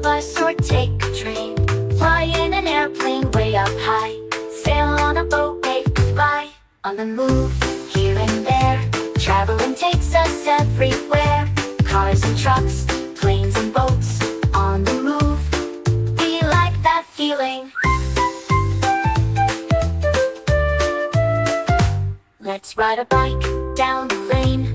bus or take a train. Fly in an airplane way up high. Sail on a boat, wave goodbye. On the move, here and there. Traveling takes us everywhere. Cars and trucks, planes and boats. On the move, we like that feeling. Let's ride a bike down the lane.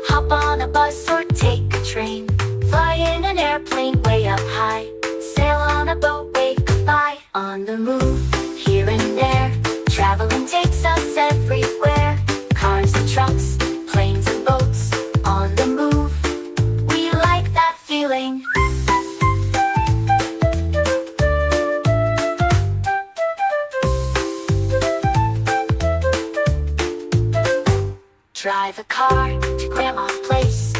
Hop on a bus or take a train. Fly in an airplane way up high. Sail on a boat, wave goodbye. On the move, here and there. Traveling takes us everywhere. Cars and trucks, planes and boats. On the move, we like that feeling. Drive a car to Grandma's place.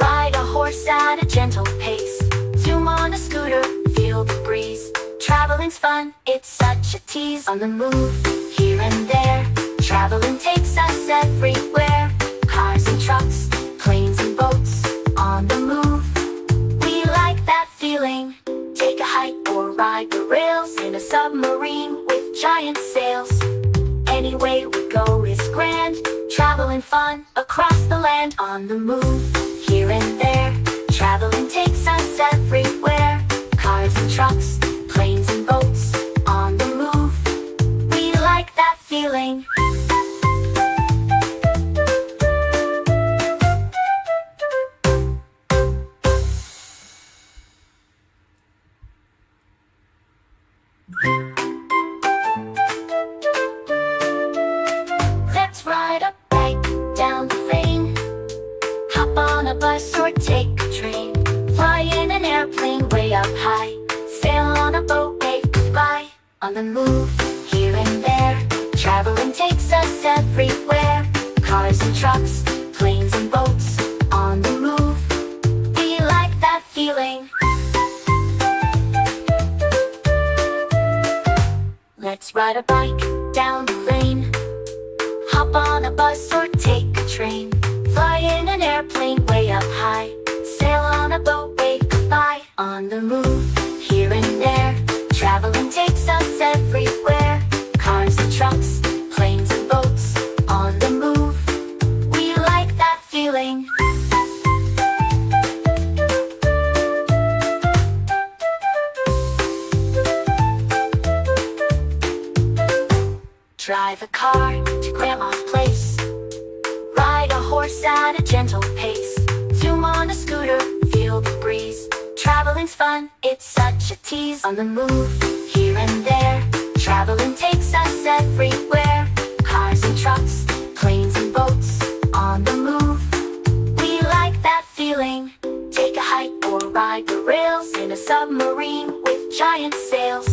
Ride a horse at a gentle pace. Zoom on a scooter, feel the breeze. Traveling's fun, it's such a tease. On the move, here and there. Traveling takes us everywhere. Cars and trucks, planes and boats. On the move, we like that feeling. Take a hike or ride the rails in a submarine with giant sails. Any way we go is grand. Traveling fun across the land. On the move, here and there. Traveling takes us everywhere. Cars and trucks, planes and boats. On the move, we like that feeling. Let's ride a bike down the lane. Hop on a bus or take a train. Fly in an airplane way up high. Sail on a boat, wave goodbye. On the move, here and there. Traveling takes us everywhere. Cars and trucks, planes and boats. On the move, we like that feeling. Let's ride a bike down the lane. Hop on a bus or take a train. Fly in an airplane way up high. Sail on a boat, wave goodbye. On the move, here and there. Traveling takes us everywhere. Cars and trucks, planes and boats. On the move, we like that feeling. Drive a car to Grandma's place. Ride a horse at a gentle pace. Zoom on a scooter, feel the breeze. Traveling's fun, it's such a tease. On the move, here and there. Traveling takes us everywhere. Cars and trucks, planes and boats. On the move, we like that feeling. Take a hike or ride the rails in a submarine with giant sails.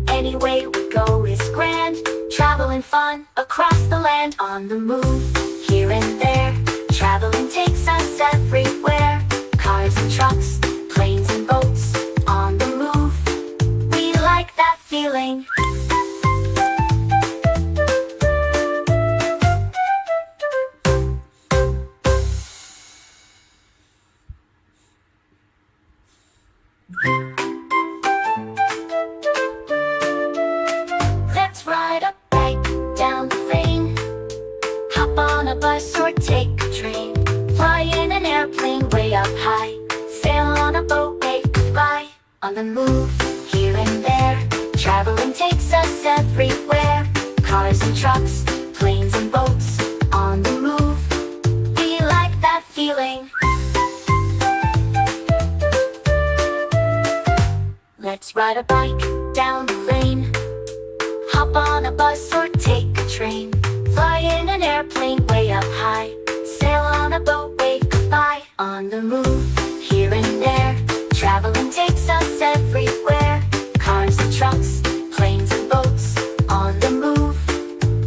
Any way we go is grand. Traveling fun across the land. On the move, here and there. Traveling takes us everywhere. Cars and trucks, planes and boats. On the move, we like that feeling. Let's ride a bike down the lane. Hop on a bus or take a train. Fly in an airplane way up high. Sail on a boat, wave goodbye. On the move, here and there. Traveling takes us everywhere. Cars and trucks, planes and boats. On the move, we like that feeling. Let's ride a bike down the lane. Hop on a bus or take a train. Fly in an airplane way up high. Sail on a boat, wave goodbye. On the move, here and there. Traveling takes us everywhere. Cars and trucks, planes and boats. On the move,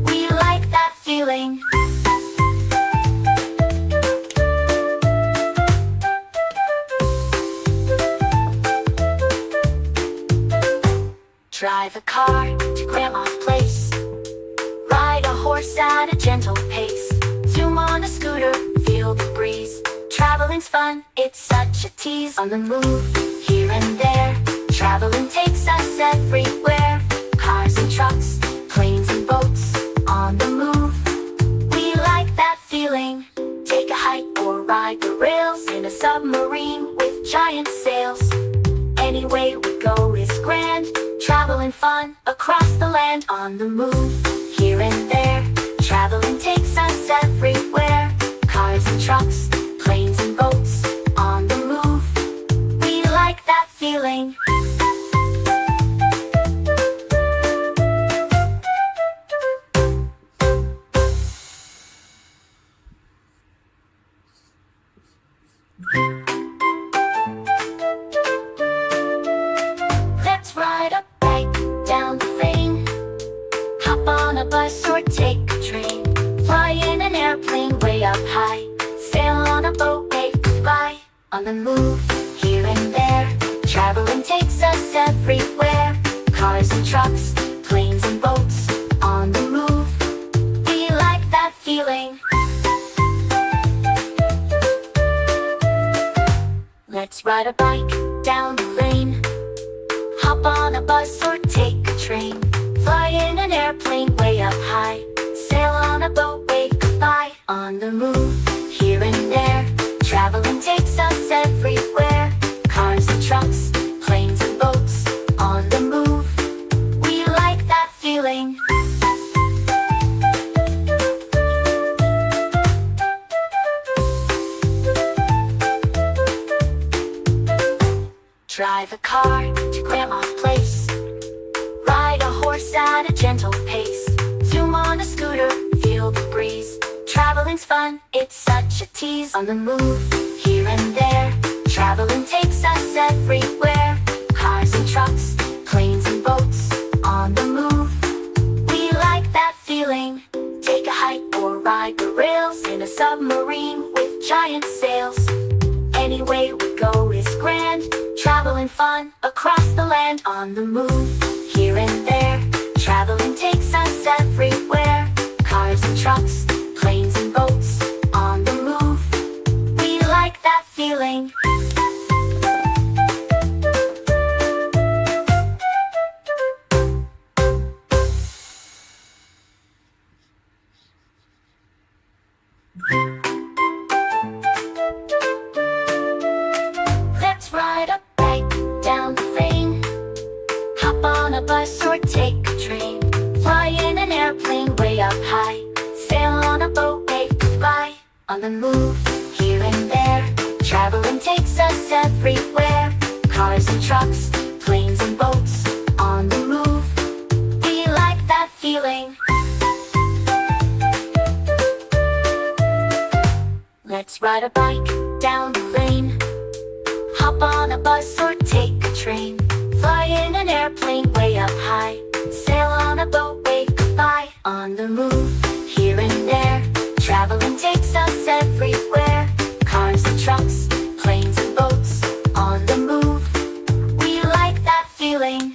we like that feeling. Drive a car to Grandma's place. Ride a horse at a gentle pace. Zoom on a scooter, feel the breeze. Traveling Traveling's fun, it's such a tease. On the move, here and there, traveling takes us everywhere. Cars and trucks, planes and boats, on the move. We like that feeling. Take a hike or ride the rails in a submarine with giant sails. Any way we go is grand. Traveling fun across the land. On the move, here and there, traveling takes us everywhere. Cars and trucks, planes and boats, on the move. We like that feeling. Let's ride a bike down the lane. Hop on a bus or take a train. Fly in an airplane way up high. Sail on a boat, wave goodbye. On the move, here and there, traveling takes us everywhere. Cars and trucks, planes and boats, on the move. We like that feeling. Let's ride a bike down the lane. Hop on a bus or take a train. Fly in an airplane way up high. Sail on a boat, wave goodbye. On the move, here and there, traveling takes us everywhere. Cars and trucks, planes and boats, on the move. We like that feeling. Drive a car to Grandma's place. Ride a horse at a gentle pace. Zoom on a scooter, feel the breeze. Traveling's fun, it's such a tease. On the move, here and there, traveling takes us everywhere. Cars and trucks, planes and boats, on the move. We like that feeling. Take a hike or ride the rails in a submarine with giant sails. Any way we go is grand. Traveling fun across the land. On the move, here and there, traveling takes us everywhere. Cars and trucks, planes and boats, on the move. We like that feeling. Let's ride a bike down the lane. Hop on a bus or take a train. Fly in an airplane way up high. Sail on a boat, wave goodbye. On the move, here and there, traveling takes us everywhere. Cars and trucks, planes and boats, on the move. We like that feeling. Let's ride a bike down the lane. Hop on a bus or take a train. Fly in an airplane way up high. Sail on a boat, wave goodbye. On the move, here and there, traveling takes us everywhere. Cars and trucks, planes and boats, on the move. We like that feeling.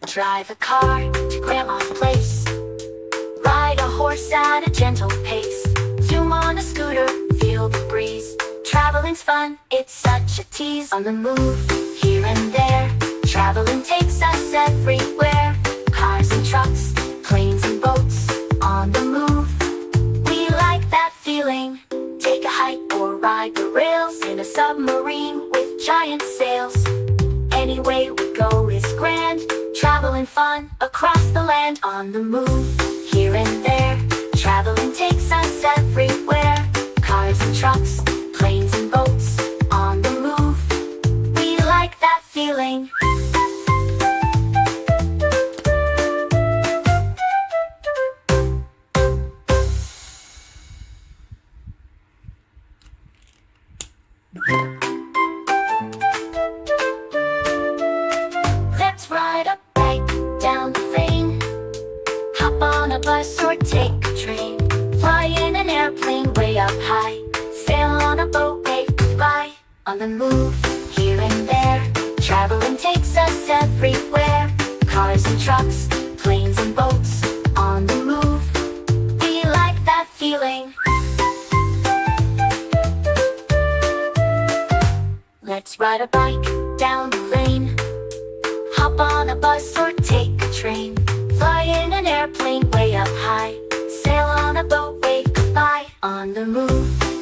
Drive a car to Grandma's place. Ride a horse at a gentle pace. Zoom on a scooter, feel the breeze. Traveling's fun, it's such a tease. On the move, here and there, traveling takes us everywhere. Cars and trucks, planes and boats, on the move. We like that feeling. Take a hike or ride the rails in a submarine with giant sails. Any way we go is grand. Traveling fun across the land. On the move, here and there, traveling takes us everywhere. Cars and trucks, planes and boats, on the move. We like that feeling. Let's ride a bike down the lane. Hop on a bus or take a train. Fly in an airplane way up high. Sail on a boat, wave goodbye. On the move, here and there, traveling takes us everywhere. Cars and trucks, planes and boats, on the move. We like that feeling. Let's ride a bike down the lane. Hop on a bus or take a train. Fly in an airplane way up high. Sail on a boat, wave goodbye. On the move.